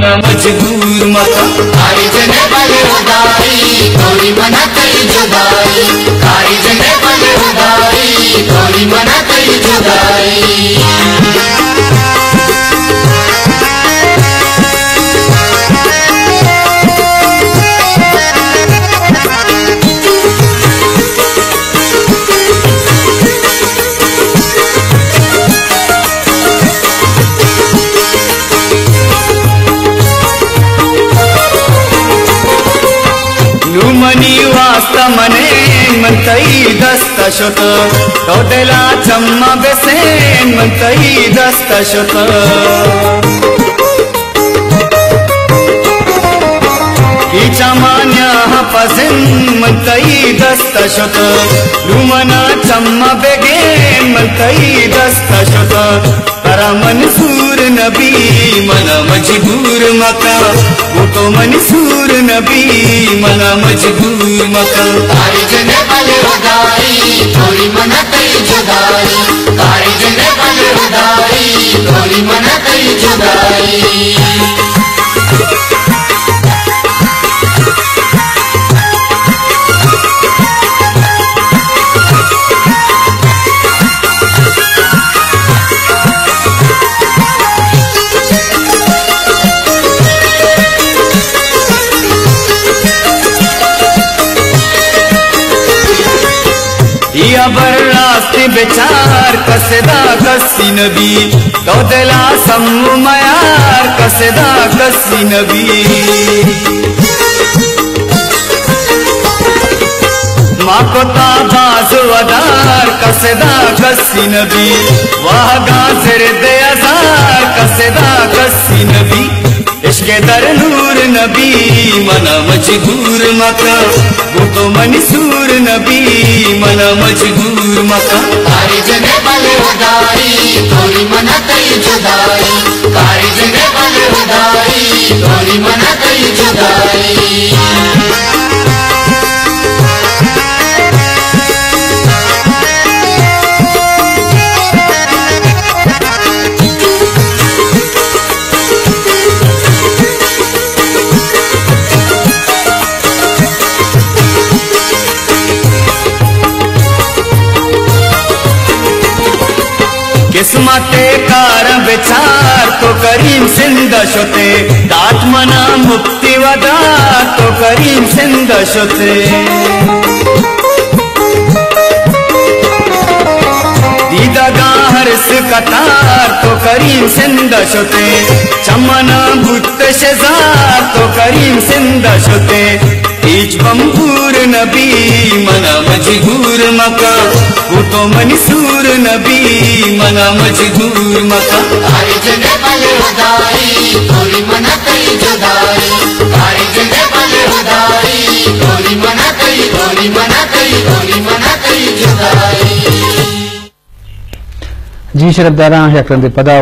मन मजबूर मका कारिजने बले उदारी थोड़ी मना कई जुदाई कारिजने बले उदारी थोड़ी मना कई जुदाई मनी वास्त मने मंतई दस्त शत टोटेला चम्मा बेसेन मंतई दस्त शत की चमान्या पसेन मंतई दस्त शत लुमना चम्मा बेगेन मंतई दस्त शत तरा मंसूर नबी मन मजबूर मका वो तो मंसूर नबी मन मजबूर मका कारिजने बले उदारी थोड़ी मना कई जुदाई कारिजने बले उदारी थोड़ी मना कई जुदाई बर रास्ते बेचार कसेदा कसी नबी तो दिला सम्मु मयार कसेदा कसी नबी माकोता बाजु वदार कसेदा कसी नबी वाह गाजर दे अजार कसेदा कसी नबी इश्के दर नूर नबी मन मजबूर मका वो तो मंसूर नबी मन मजबूर मका कारिजने बले उदारी थोड़ी मना कई जुदाई कारिजने बले उदारी थोड़ी मना कई जुदाई किस्मते कार बेचार तो करीम सिंध शोते दात मना मुक्ति वदा तो करीम सिंध शोते दीदा हर्ष कतार तो करीम सिंध शोते चमना भूत शेजार तो करीम सिंध शोते ईच बम्बूर नबी मना मजबूर मका वो तो मंसूर नबी मना मजबूर मका कारिजने बले उदारी थोड़ी मना कई जुदाई कारिजने बले उदारी थोड़ी मना कई थोड़ी मना कई थोड़ी मना कई जुदाई जी शरदारा पदा